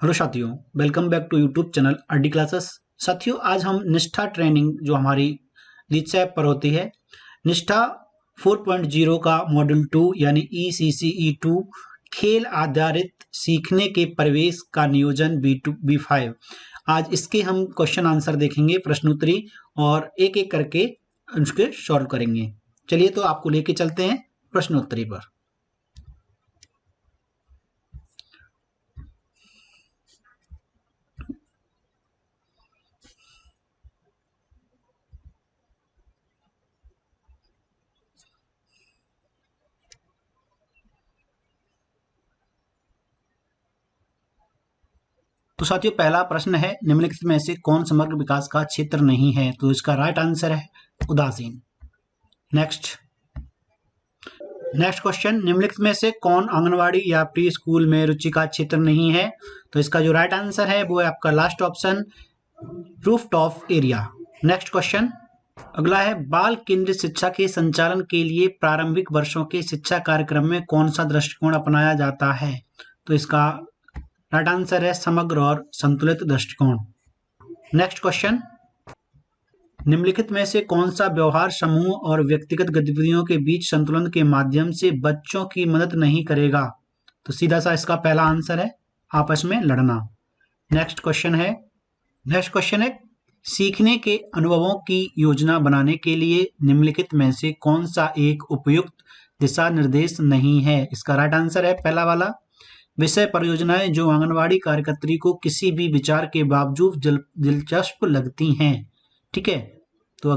Hello साथियों, welcome back to YouTube channel RD classes. साथियों, आज हम निष्ठा ट्रेनिंग जो हमारी दीक्षा ऐप पर होती है, निष्ठा 4.0 का मॉड्यूल 2 यानी ECCE2 खेल आधारित सीखने के प्रवेश का नियोजन B2 B5। आज इसके हम क्वेश्चन आंसर देखेंगे, प्रश्नोत्तरी, और एक एक करके उसके सॉल्व करेंगे। चलिए तो आपको लेके चलते हैं प्रश्नोत्तरी पर। तो साथियों, पहला प्रश्न है, निम्नलिखित में से कौन समग्र विकास का क्षेत्र नहीं है? तो इसका राइट आंसर है उदासीन। नेक्स्ट क्वेश्चन, निम्नलिखित में से कौन आंगनवाड़ी या प्री स्कूल में रुचि का क्षेत्र नहीं है? तो इसका जो राइट आंसर है वो है आपका last option, roof top area. Next question अगला है, बाल केंद्रित शिक्षा के संचालन के लिए प्रारंभिक वर्षों के शिक्षा कार्यक्रम में कौन सा दृष्टिकोण अपनाया जाता है? तो इसका राइट आंसर है समग्र और संतुलित दृष्टिकोण। नेक्स्ट क्वेश्चन, निम्नलिखित में से कौन सा व्यवहार समूह और व्यक्तिगत गतिविधियों के बीच संतुलन के माध्यम से बच्चों की मदद नहीं करेगा? तो सीधा सा इसका पहला आंसर है आपस में लड़ना। नेक्स्ट क्वेश्चन है, सीखने के अनुभवों की योजना बनाने के लिए निम्नलिखित में से कौन सा एक उपयुक्त दिशा निर्देश नहीं है? इसका राइट आंसर है पहला वाला, विषय परियोजनाएं जो आंगनवाड़ी कार्यकर्त्री को किसी भी विचार के बावजूद दिलचस्प लगती हैं। ठीक है, तो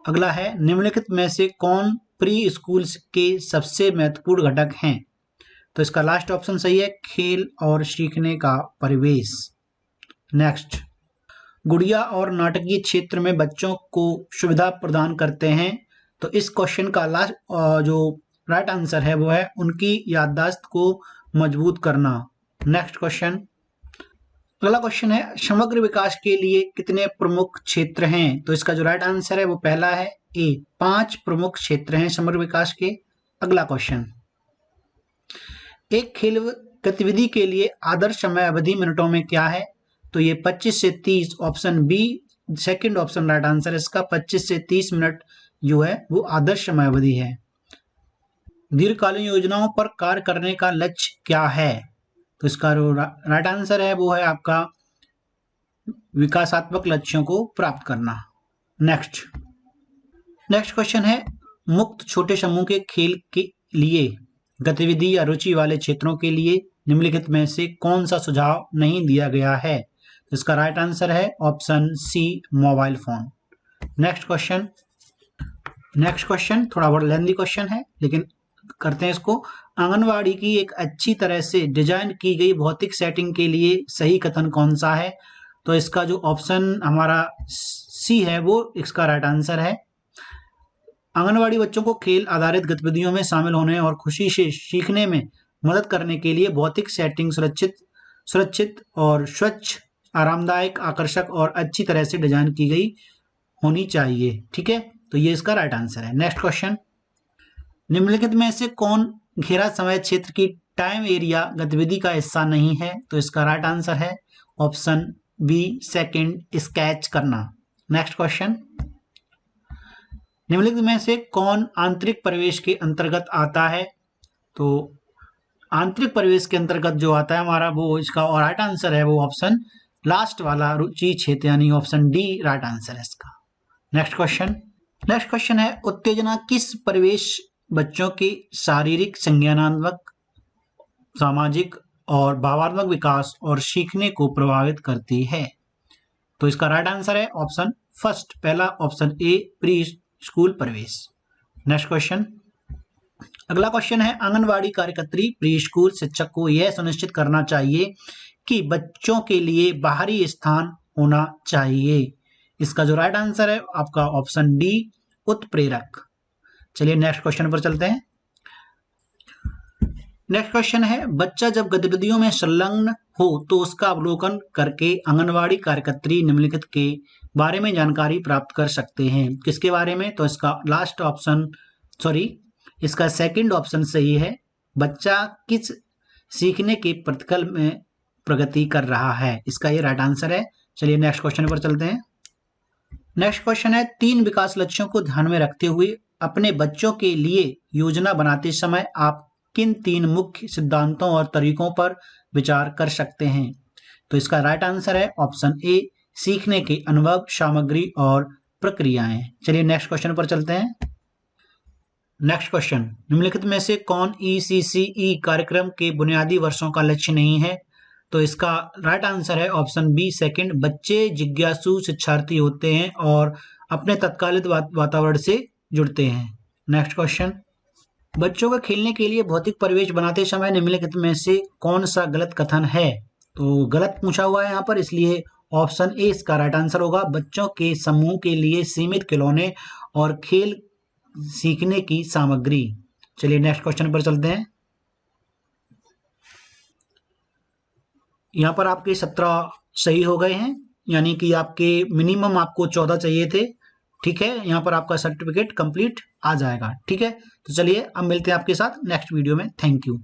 अगला है, निम्नलिखित में से कौन प्री स्कूल के सबसे महत्वपूर्ण घटक हैं? तो इसका लास्ट ऑप्शन सही है, खेल और सीखने का परिवेश। नेक्स्ट, गुड़िया और नाटकीय क्षेत्र में बच्चों को सुविधा प्रदान करते हैं। तो इस क्वेश्चन का लास्ट जो राइट आंसर है वो है उनकी याददाश्त को मजबूत करना। नेक्स्ट क्वेश्चन, अगला क्वेश्चन है, समग्र विकास के लिए कितने प्रमुख क्षेत्र हैं? तो इसका जो राइट आंसर है वो पहला है ए, 5 प्रमुख क्षेत्र हैं समग्र विकास के। अगला क्वेश्चन, एक खेल गतिविधि के लिए आदर्श समय अवधि मिनटों में क्या है? तो ये 25 से 30, option B second option right answer है इसका। 25 से 30 मिनट जो है वो आदर्श समय अवधि है। दीर्घकालीन योजनाओं पर कार्य करने का लक्ष्य क्या है? तो इसका राइट आंसर है वो है आपका विकासात्मक लक्ष्यों को प्राप्त करना। नेक्स्ट क्वेश्चन है, मुक्त छोटे समूह के खेल के लिए गतिविधि या रुचि वाले क्षेत्रों के लिए निम्नलिखित में से कौन सा सुझाव नहीं दिया गया है? तो इसका राइट आंसर है option C, mobile phone. Next question थोड़ा बहुत लेंथी क्वेश्चन है, लेकिन करते हैं इसको। आंगनवाड़ी की एक अच्छी तरह से डिजाइन की गई भौतिक सेटिंग के लिए सही कथन कौन सा है? तो इसका जो ऑप्शन हमारा सी है वो इसका राइट आंसर है। आंगनवाड़ी बच्चों को खेल आधारित गतिविधियों में शामिल होने और खुशी से सीखने में मदद करने के लिए भौतिक सेटिंग सुरक्षित और स्वच्छ, आरामदायक, आकर्षक और अच्छी तरह से डिजाइन की गई होनी चाहिए। ठीक है, तो ये इसका राइट आंसर है। नेक्स्ट क्वेश्चन, निम्नलिखित में से कौन घेरा समय क्षेत्र की टाइम एरिया गतिविधि का हिस्सा नहीं है? तो इसका राइट आंसर है ऑप्शन बी सेकंड, स्केच करना। नेक्स्ट क्वेश्चन, निम्नलिखित में से कौन आंतरिक परिवेश के अंतर्गत आता है? तो आंतरिक परिवेश के अंतर्गत जो आता है हमारा वो इसका और राइट आंसर है वो ऑप्शन लास्ट वाला, रुचि क्षेत्र, यानी ऑप्शन डी राइट आंसर है इसका। नेक्स्ट क्वेश्चन है, उत्तेजना किस परिवेश बच्चों के शारीरिक, संज्ञानात्मक, सामाजिक और भावात्मक विकास और सीखने को प्रभावित करती है? तो इसका राइट आंसर है ऑप्शन फर्स्ट, पहला ऑप्शन ए, प्री स्कूल परिवेश। नेक्स्ट क्वेश्चन, अगला क्वेश्चन है, आंगनवाड़ी कार्यकर्त्री प्री स्कूल शिक्षक को यह सुनिश्चित करना चाहिए कि बच्चों के लिए बाहरी स्थान होना चाहिए। इसका जो राइट आंसर है आपका ऑप्शन डी, उत्प्रेरक। चलिए नेक्स्ट क्वेश्चन पर चलते हैं। नेक्स्ट क्वेश्चन है, बच्चा जब गतिविधियों में संलग्न हो तो उसका अवलोकन करके आंगनवाड़ी कार्यकर्त्री निम्नलिखित के बारे में जानकारी प्राप्त कर सकते हैं। किसके बारे में? तो इसका लास्ट ऑप्शन इसका सेकंड ऑप्शन सही है। बच्चा किस सीखने के प्रतिकल में प्रगति कर रहा है। इसका ये राइट आंसर है। चलिए नेक्स्ट क्वेश्चन पर चलते हैं। नेक्स्ट क्वेश्चन है, 3 विकास लक्ष्यों को ध्यान में रखते हुए अपने बच्चों के लिए योजना बनाते समय आप किन 3 मुख्य सिद्धांतों और तरीकों पर विचार कर सकते हैं? तो इसका राइट आंसर है ऑप्शन ए, सीखने के अनुभव, सामग्री और प्रक्रियाएं। चलिए नेक्स्ट क्वेश्चन पर चलते हैं। नेक्स्ट क्वेश्चन, निम्नलिखित में से कौन ECCE कार्यक्रम के बुनियादी वर्षों का लक्ष्य नहीं है? तो इसका राइट आंसर है ऑप्शन बी, सेकंड, बच्चे जिज्ञासु शिक्षार्थी होते हैं और अपने तत्कालिक वातावरण से जुड़ते हैं। नेक्स्ट क्वेश्चन, बच्चों को खेलने के लिए भौतिक परिवेश बनाते समय निम्नलिखित में से कौन सा गलत कथन है? तो गलत पूछा हुआ है यहाँ पर, इसलिए ऑप्शन ए इसका राइट आंसर होगा। बच्चों के समूह के लिए सीमित खिलौने और खेल सीखने की सामग्री। चलिए नेक्स्ट क्वेश्चन पर चलते हैं। यहाँ पर आपके 17 सही हो गए हैं, यानी कि आपके मिनिमम आपको 14 चाहिए थे। ठीक है, यहाँ पर आपका सर्टिफिकेट कंप्लीट आ जाएगा। ठीक है, तो चलिए अब मिलते हैं आपके साथ नेक्स्ट वीडियो में। Thank you.